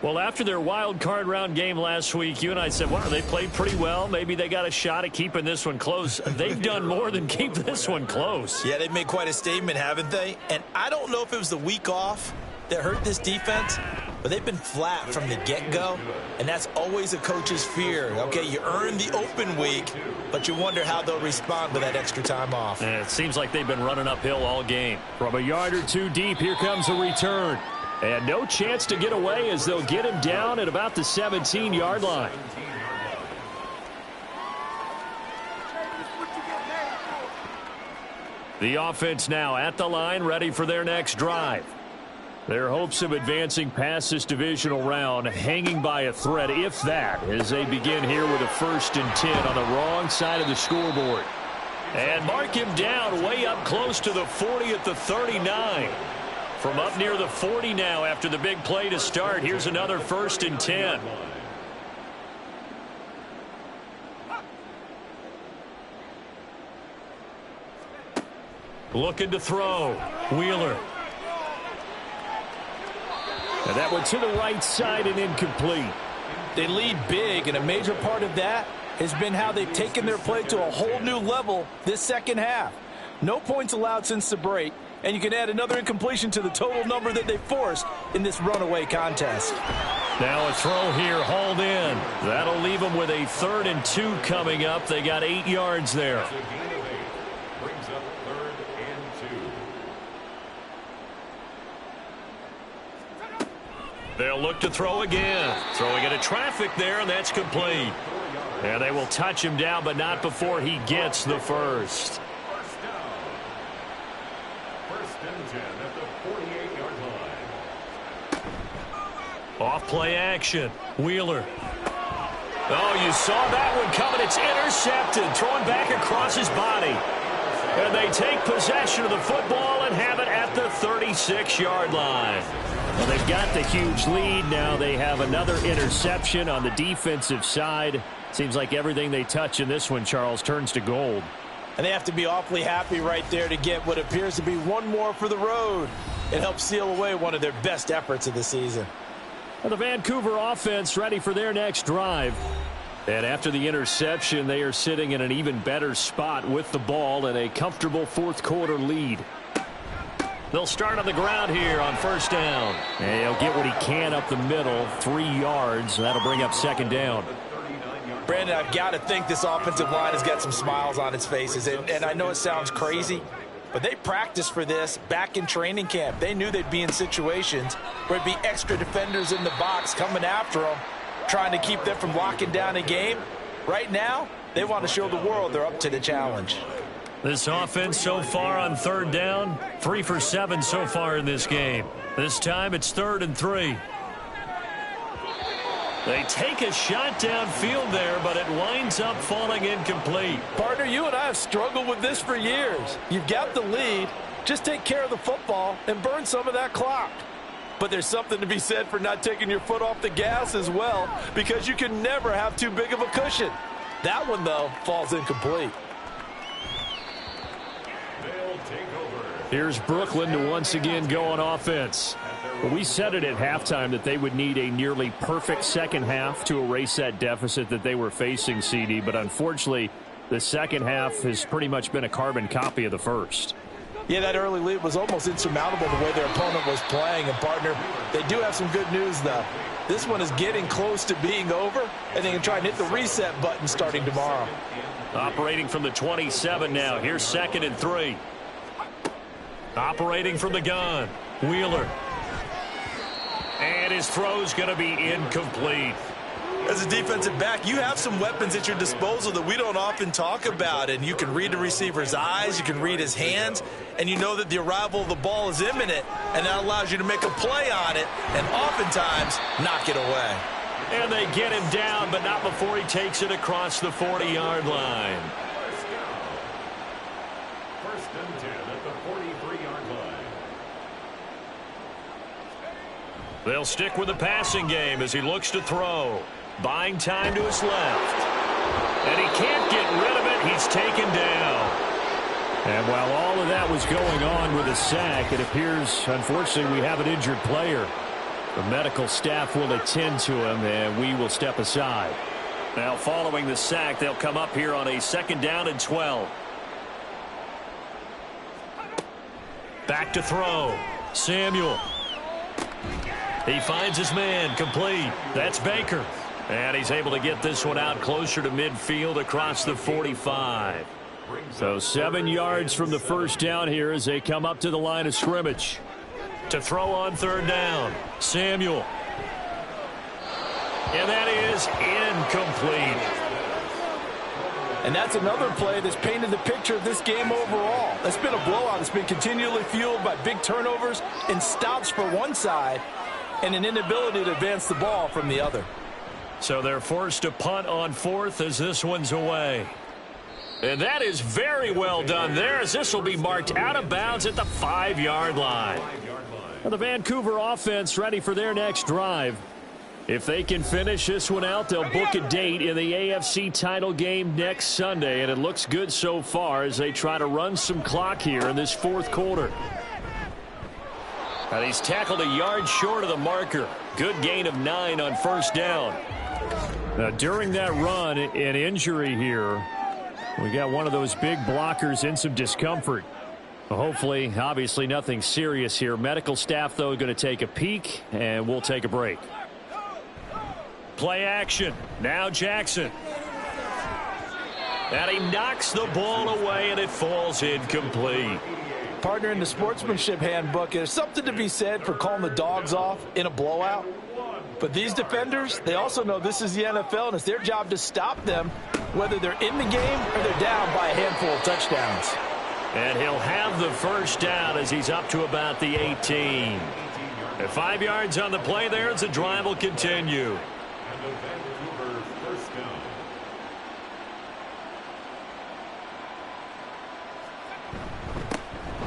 Well, after their wild card round game last week, you and I said, wow, they played pretty well. Maybe they got a shot at keeping this one close. They've done more than keep this one close. Yeah, they've made quite a statement, haven't they? And I don't know if it was the week off that hurt this defense, but they've been flat from the get-go, and that's always a coach's fear. Okay, you earn the open week, but you wonder how they'll respond with that extra time off. And it seems like they've been running uphill all game. From a yard or two deep, here comes a return. And no chance to get away as they'll get him down at about the 17-yard line. The offense now at the line, ready for their next drive. Their hopes of advancing past this divisional round hanging by a thread, if that, as they begin here with a 1st and 10 on the wrong side of the scoreboard. And mark him down way up close to the 40 at the 39. From up near the 40 now after the big play to start. Here's another 1st and 10. Looking to throw. Wheeler. And that one to the right side and incomplete. They lead big, and a major part of that has been how they've taken their play to a whole new level this second half. No points allowed since the break, and you can add another incompletion to the total number that they forced in this runaway contest. Now a throw here, hauled in. That'll leave them with a 3rd and 2 coming up. They got 8 yards there. Brings up 3rd and 2. They'll look to throw again. Throwing into traffic there, and that's complete. And they will touch him down, but not before he gets the first. Off play action. Wheeler. Oh, you saw that one coming. It's intercepted. Thrown back across his body. And they take possession of the football and have it at the 36-yard line. Well, they've got the huge lead. Now they have another interception on the defensive side. Seems like everything they touch in this one, Charles, turns to gold. And they have to be awfully happy right there to get what appears to be one more for the road. It helps seal away one of their best efforts of the season. And the Vancouver offense ready for their next drive. And after the interception, they are sitting in an even better spot with the ball and a comfortable fourth quarter lead. They'll start on the ground here on 1st down. And he'll get what he can up the middle, 3 yards. That'll bring up 2nd down. Brandon, I've got to think this offensive line has got some smiles on its faces. And I know it sounds crazy, but they practiced for this back in training camp. They knew they'd be in situations where it'd be extra defenders in the box coming after them. trying to keep them from locking down a game. Right now, they want to show the world they're up to the challenge. This offense so far on third down, 3 for 7 so far in this game. This time it's 3rd and 3. They take a shot downfield there, but it winds up falling incomplete. Partner, you and I have struggled with this for years. You've got the lead. Just take care of the football and burn some of that clock. But there's something to be said for not taking your foot off the gas as well, because you can never have too big of a cushion. That one, though, falls incomplete. Here's Brooklyn to once again go on offense. We said it at halftime that they would need a nearly perfect second half to erase that deficit that they were facing, CD, but unfortunately the second half has pretty much been a carbon copy of the first. Yeah, that early lead was almost insurmountable the way their opponent was playing. And, partner, they do have some good news, though. This one is getting close to being over, and they can try and hit the reset button starting tomorrow. Operating from the 27 now. Here's 2nd and 3. Operating from the gun. Wheeler. And his throw's going to be incomplete. As a defensive back, you have some weapons at your disposal that we don't often talk about. And you can read the receiver's eyes, you can read his hands, and you know that the arrival of the ball is imminent, and that allows you to make a play on it and oftentimes knock it away. And they get him down, but not before he takes it across the 40-yard line. 1st and 10 at the 43-yard line. They'll stick with the passing game as he looks to throw. Buying time to his left. And he can't get rid of it. He's taken down. And while all of that was going on with a sack, it appears, unfortunately, we have an injured player. The medical staff will attend to him, and we will step aside. Now, following the sack, they'll come up here on a 2nd down and 12. Back to throw. Samuel. He finds his man, complete. That's Baker. And he's able to get this one out closer to midfield across the 45. So 7 yards from the first down here as they come up to the line of scrimmage. To throw on 3rd down, Samuel. And that is incomplete. And that's another play that's painted the picture of this game overall. That's been a blowout. It's been continually fueled by big turnovers and stops for one side and an inability to advance the ball from the other. So they're forced to punt on 4th as this one's away. And that is very well done there as this will be marked out of bounds at the 5-yard line. Now the Vancouver offense ready for their next drive. If they can finish this one out, they'll book a date in the AFC title game next Sunday, and it looks good so far as they try to run some clock here in this 4th quarter. And he's tackled a yard short of the marker. Good gain of 9 on 1st down. Now, during that run, an injury here. We got one of those big blockers in some discomfort. Hopefully, obviously, nothing serious here. Medical staff, though, going to take a peek, and we'll take a break. Play action. Now Jackson. And he knocks the ball away, and it falls incomplete. Partner, in the sportsmanship handbook, there's something to be said for calling the dogs off in a blowout. But these defenders, they also know this is the NFL, and it's their job to stop them, whether they're in the game or they're down by a handful of touchdowns. And he'll have the 1st down as he's up to about the 18. At 5 yards on the play there as the drive will continue. And the Vancouver 1st down.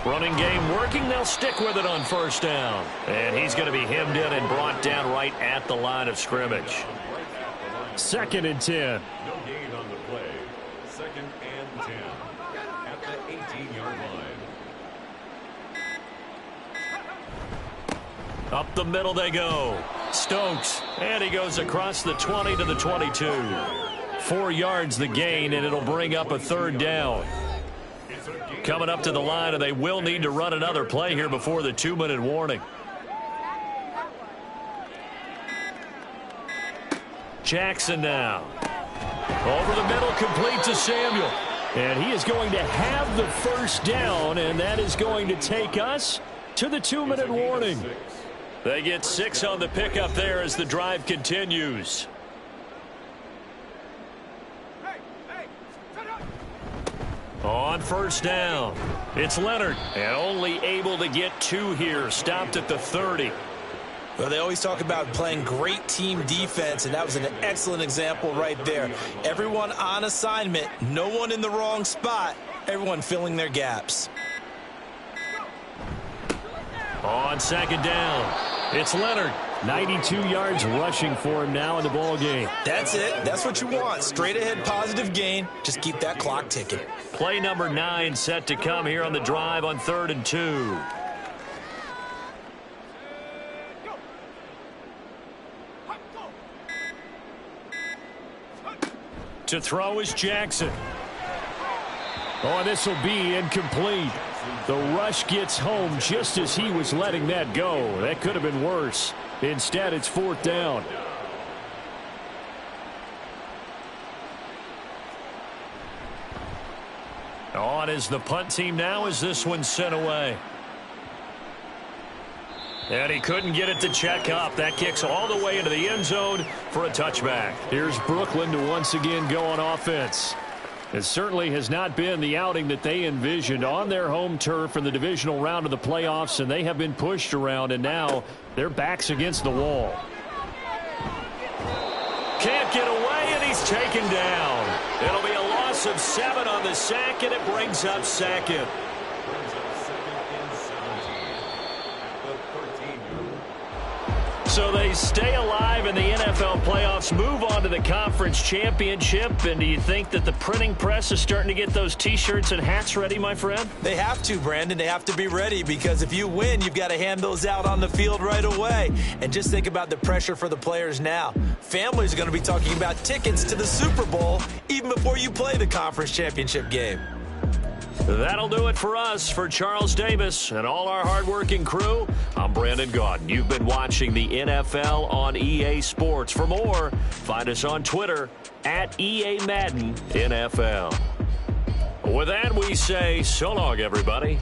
Running game working. They'll stick with it on 1st down. And he's going to be hemmed in and brought down right at the line of scrimmage. 2nd and 10. No gain on the play. 2nd and 10 at the 18-yard line. Up the middle they go. Stokes. And he goes across the 20 to the 22. 4 yards the gain, and it'll bring up a 3rd down. Coming up to the line, and they will need to run another play here before the 2-minute warning. Jackson now. Over the middle, complete to Samuel. And he is going to have the 1st down, and that is going to take us to the 2-minute warning. They get 6 on the pickup there as the drive continues. On first down, it's Leonard, and only able to get 2 here, stopped at the 30. Well, they always talk about playing great team defense, and that was an excellent example right there. Everyone on assignment, no one in the wrong spot, everyone filling their gaps. On second down, it's Leonard. 92 yards rushing for him now in the ball game. That's it. That's what you want. Straight ahead positive gain. Just keep that clock ticking. Play number 9 set to come here on the drive on 3rd and 2. To throw is Jackson. Oh, this will be incomplete. The rush gets home just as he was letting that go. That could have been worse. Instead, it's 4th down. On is the punt team now as this one's sent away. And he couldn't get it to check up. That kicks all the way into the end zone for a touchback. Here's Brooklyn to once again go on offense. It certainly has not been the outing that they envisioned on their home turf in the divisional round of the playoffs, and they have been pushed around, and now their back's against the wall. Can't get away, and he's taken down. It'll be a loss of 7 on the sack, and it brings up 2nd. So they stay alive in the NFL playoffs, move on to the conference championship. And do you think that the printing press is starting to get those T-shirts and hats ready, my friend? They have to, Brandon. They have to be ready because if you win, you've got to hand those out on the field right away. And just think about the pressure for the players now. Families are going to be talking about tickets to the Super Bowl even before you play the conference championship game. That'll do it for us. For Charles Davis and all our hardworking crew, I'm Brandon Gaudin. You've been watching the NFL on EA Sports. For more, find us on Twitter at EA Madden NFL. With that, we say so long, everybody.